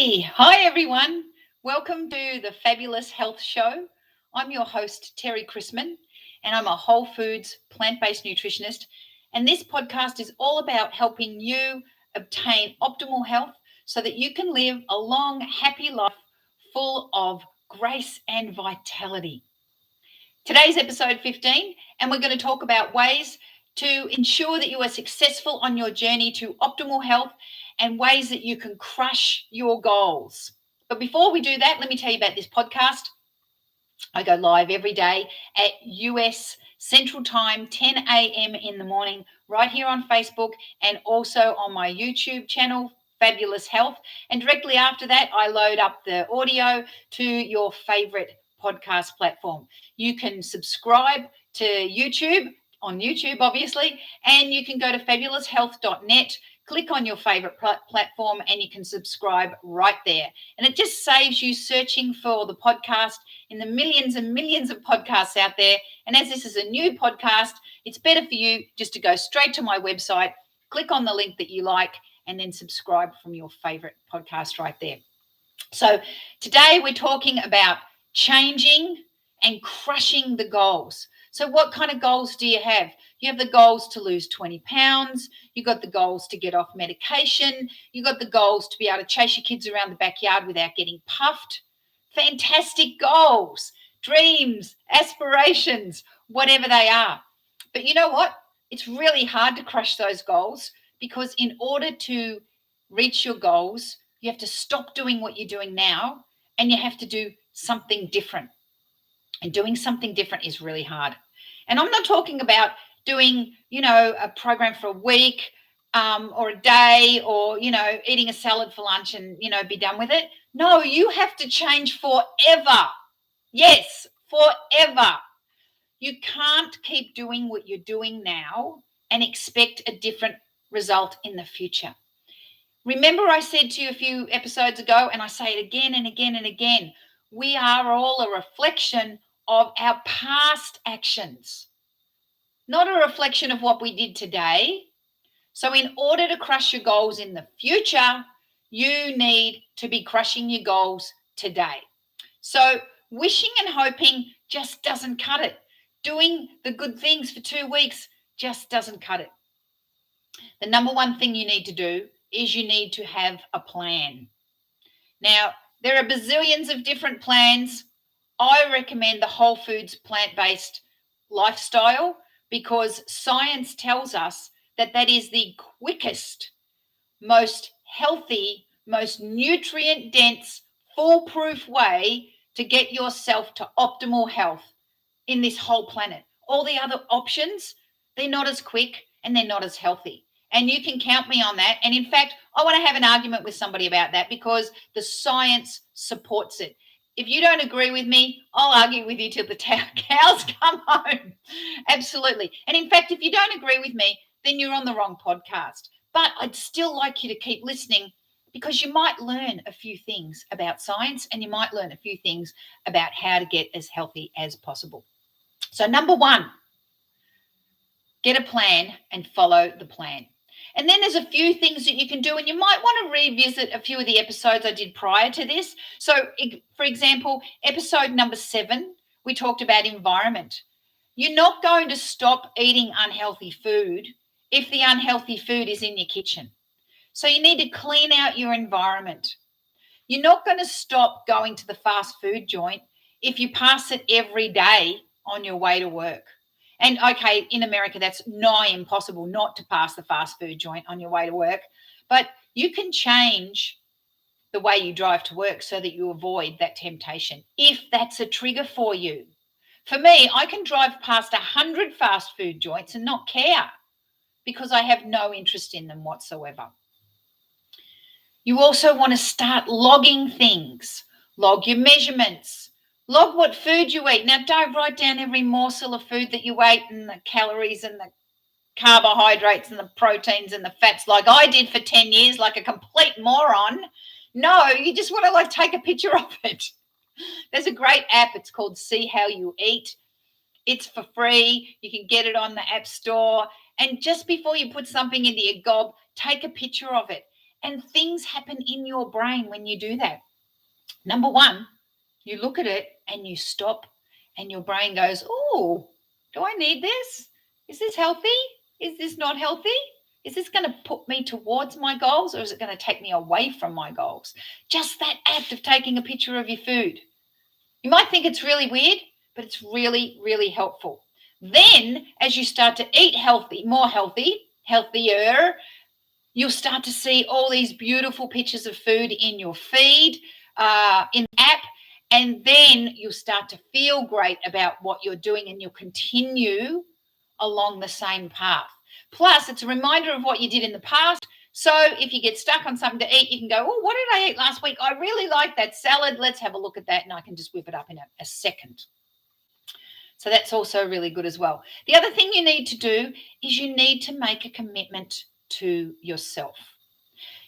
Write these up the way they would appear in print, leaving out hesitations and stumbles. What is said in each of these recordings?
Hi everyone. Welcome to the Fabulous Health Show. I'm your host, Terry Chrisman, and I'm a whole foods plant-based nutritionist. And this podcast is all about helping you obtain optimal health so that you can live a long, happy life full of grace and vitality. Today's episode 15, and we're going to talk about ways to ensure that you are successful on your journey to optimal health and ways that you can crush your goals. But before we do that, let me tell you about this podcast. I go live every day at US Central Time, 10 a.m. in the morning, right here on Facebook and also on my YouTube channel, Fabulous Health. And directly after that, I load up the audio to your favorite podcast platform. You can subscribe to YouTube, on YouTube, obviously, and you can go to fabuloushealth.net, click on your favorite platform, and you can subscribe right there. And it just saves you searching for the podcast in the millions and millions of podcasts out there. And as this is a new podcast, it's better for you just to go straight to my website, click on the link that you like, and then subscribe from your favorite podcast right there. So today we're talking about changing and crushing the goals. So what kind of goals do you have? You have the goals to lose 20 pounds. You've got the goals to get off medication. You've got the goals to be able to chase your kids around the backyard without getting puffed. Fantastic goals, dreams, aspirations, whatever they are. But you know what? It's really hard to crush those goals because in order to reach your goals, you have to stop doing what you're doing now and you have to do something different. And doing something different is really hard. And I'm not talking about doing, a program for a week or a day or, eating a salad for lunch and, be done with it. No, you have to change forever. Yes, forever. You can't keep doing what you're doing now and expect a different result in the future. Remember I said to you a few episodes ago, and I say it again and again and again, we are all a reflection of our past actions, not a reflection of what we did today. So in order to crush your goals in the future, you need to be crushing your goals today. So wishing and hoping just doesn't cut it. Doing the good things for 2 weeks just doesn't cut it. The number one thing you need to do is you need to have a plan. Now, there are bazillions of different plans. I recommend the whole foods plant-based lifestyle because science tells us that that is the quickest, most healthy, most nutrient-dense, foolproof way to get yourself to optimal health in this whole planet. All the other options, they're not as quick and they're not as healthy. And you can count me on that. And in fact, I want to have an argument with somebody about that because the science supports it. If you don't agree with me, I'll argue with you till the cows come home. Absolutely. And in fact, if you don't agree with me, then you're on the wrong podcast. But I'd still like you to keep listening because you might learn a few things about science and you might learn a few things about how to get as healthy as possible. So number one, get a plan and follow the plan. And then there's a few things that you can do, and you might want to revisit a few of the episodes I did prior to this. So, for example, episode number 7, we talked about environment. You're not going to stop eating unhealthy food if the unhealthy food is in your kitchen. So you need to clean out your environment. You're not going to stop going to the fast food joint if you pass it every day on your way to work. And okay, in America, that's nigh impossible not to pass the fast food joint on your way to work. But you can change the way you drive to work so that you avoid that temptation, if that's a trigger for you. For me, I can drive past 100 fast food joints and not care because I have no interest in them whatsoever. You also want to start logging things. Log your measurements. Log what food you eat. Now, don't write down every morsel of food that you ate and the calories and the carbohydrates and the proteins and the fats like I did for 10 years like a complete moron. No, you just want to take a picture of it. There's a great app. It's called See How You Eat. It's for free. You can get it on the App Store. And just before you put something into your gob, take a picture of it And things happen in your brain when you do that. Number one, you look at it and you stop, and your brain goes, oh, do I need this? Is this healthy? Is this not healthy? Is this going to put me towards my goals, or is it going to take me away from my goals? Just that act of taking a picture of your food. You might think it's really weird, but it's really, really helpful. Then, as you start to eat healthy, more healthy, healthier, you'll start to see all these beautiful pictures of food in your feed, in the app, and then you'll start to feel great about what you're doing, and you'll continue along the same path. Plus, it's a reminder of what you did in the past. So if you get stuck on something to eat, you can go, oh, what did I eat last week? I really like that salad. Let's have a look at that, and I can just whip it up in a second. So that's also really good as well. The other thing you need to do is you need to make a commitment to yourself.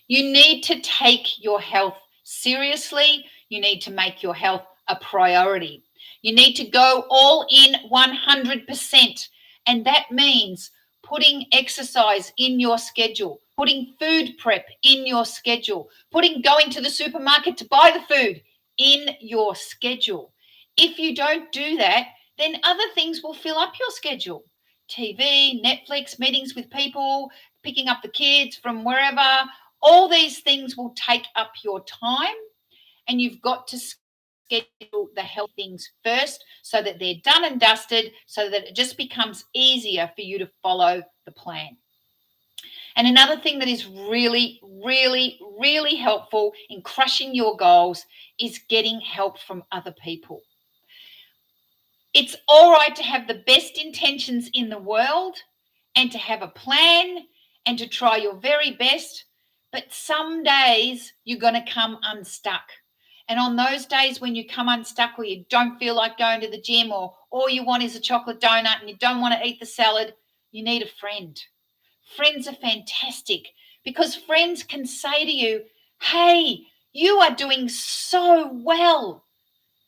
You need to take your health seriously. You need to make your health a priority. You need to go all in 100%. And that means putting exercise in your schedule, putting food prep in your schedule, putting going to the supermarket to buy the food in your schedule. If you don't do that, then other things will fill up your schedule. TV, Netflix, meetings with people, picking up the kids from wherever, all these things will take up your time, and you've got to schedule the health things first so that they're done and dusted, so that it just becomes easier for you to follow the plan. And another thing that is really, really, really helpful in crushing your goals is getting help from other people. It's all right to have the best intentions in the world and to have a plan and to try your very best, but some days you're going to come unstuck. And on those days when you come unstuck, where you don't feel like going to the gym, or all you want is a chocolate donut and you don't want to eat the salad, you need a friend. Friends are fantastic, because friends can say to you, hey, you are doing so well.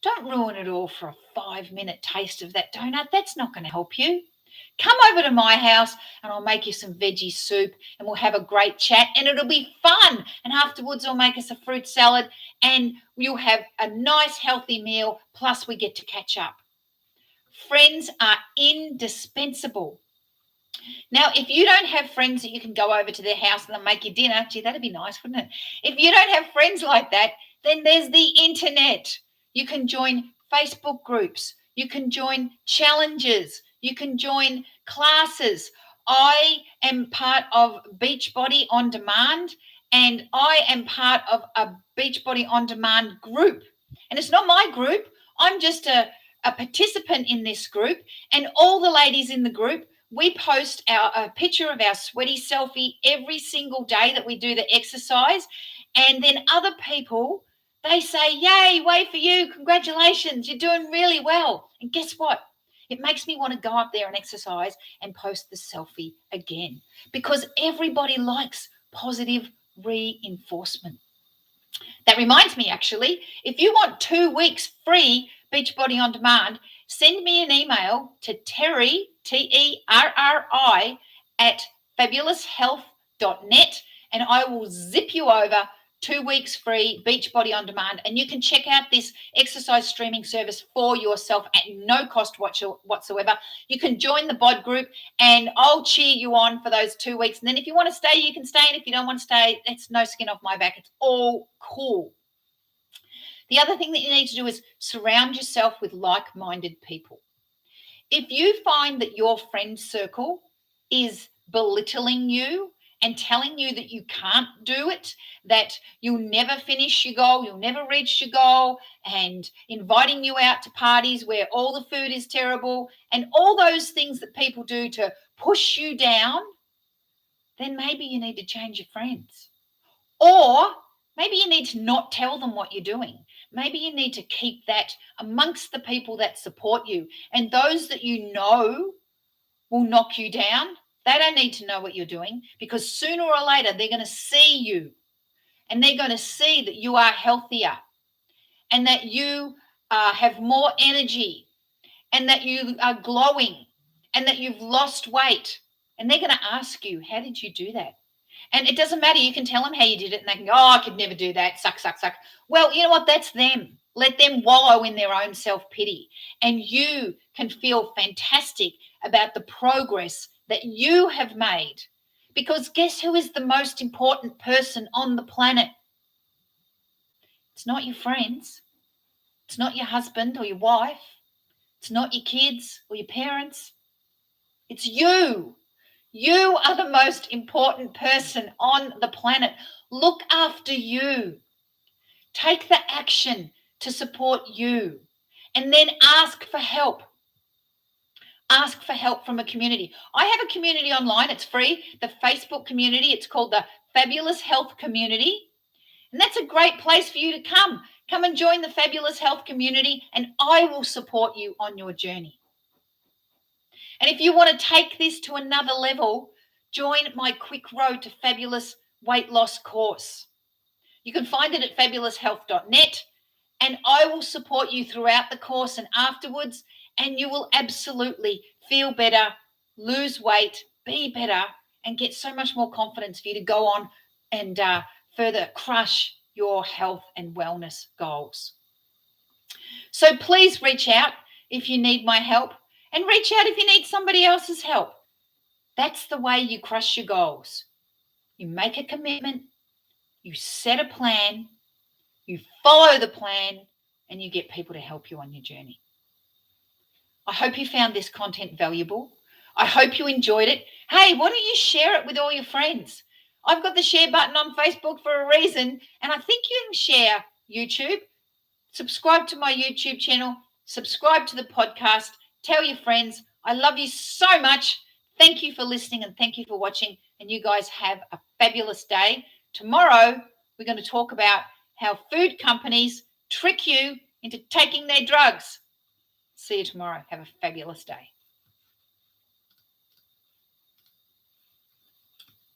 Don't ruin it all for a 5-minute taste of that donut. That's not going to help you. Come over to my house and I'll make you some veggie soup, and we'll have a great chat, and it'll be fun. And afterwards I'll make us a fruit salad, and you'll have a nice healthy meal, plus we get to catch up. Friends are indispensable. Now, if you don't have friends that you can go over to their house and they'll make you dinner, gee, that'd be nice, wouldn't it? If you don't have friends like that, then there's the internet. You can join Facebook groups. You can join challenges. You can join classes. I am part of Beachbody On Demand, and I am part of a Beachbody On Demand group. And it's not my group. I'm just a participant in this group, and all the ladies in the group, we post a picture of our sweaty selfie every single day that we do the exercise. And then other people, they say, yay, way for you. Congratulations. You're doing really well. And guess what? It makes me want to go up there and exercise and post the selfie again, because everybody likes positive reinforcement. That reminds me, actually, if you want 2 weeks free Beachbody On Demand, send me an email to Terry, Terri, at fabuloushealth.net, and I will zip you over 2 weeks free Beachbody On Demand, and you can check out this exercise streaming service for yourself at no cost whatsoever. You can join the bod group, and I'll cheer you on for those 2 weeks. And then if you want to stay, you can stay. And if you don't want to stay, it's no skin off my back. It's all cool. The other thing that you need to do is surround yourself with like-minded people. If you find that your friend circle is belittling you and telling you that you can't do it, that you'll never finish your goal, you'll never reach your goal, and inviting you out to parties where all the food is terrible, and all those things that people do to push you down, then maybe you need to change your friends. Or maybe you need to not tell them what you're doing. Maybe you need to keep that amongst the people that support you. And those that you know will knock you down, they don't need to know what you're doing, because sooner or later they're going to see you, and they're going to see that you are healthier, and that you have more energy, and that you are glowing, and that you've lost weight. And they're going to ask you, how did you do that? And it doesn't matter. You can tell them how you did it and they can go, oh, I could never do that. Suck, suck, suck. Well, you know what? That's them. Let them wallow in their own self-pity. And you can feel fantastic about the progress that you have made. Because guess who is the most important person on the planet? It's not your friends. It's not your husband or your wife. It's not your kids or your parents. It's you. You are the most important person on the planet. Look after you. Take the action to support you. And then ask for help. Ask for help from a community. I have a community online. It's free. The Facebook community. It's called the Fabulous Health Community. And that's a great place for you to come. Come and join the Fabulous Health Community, and I will support you on your journey. And if you want to take this to another level, join my Quick Road to Fabulous Weight Loss course. You can find it at fabuloushealth.net, and I will support you throughout the course and afterwards, and you will absolutely feel better, lose weight, be better, and get so much more confidence for you to go on and further crush your health and wellness goals. So please reach out if you need my help, and reach out if you need somebody else's help. That's the way you crush your goals. You make a commitment, you set a plan, you follow the plan, and you get people to help you on your journey. I hope you found this content valuable. I hope you enjoyed it. Hey, why don't you share it with all your friends? I've got the share button on Facebook for a reason, and I think you can share YouTube. Subscribe to my YouTube channel. Subscribe to the podcast. Tell your friends. I love you so much. Thank you for listening and thank you for watching. And you guys have a fabulous day. Tomorrow, we're going to talk about how food companies trick you into taking their drugs. See you tomorrow. Have a fabulous day.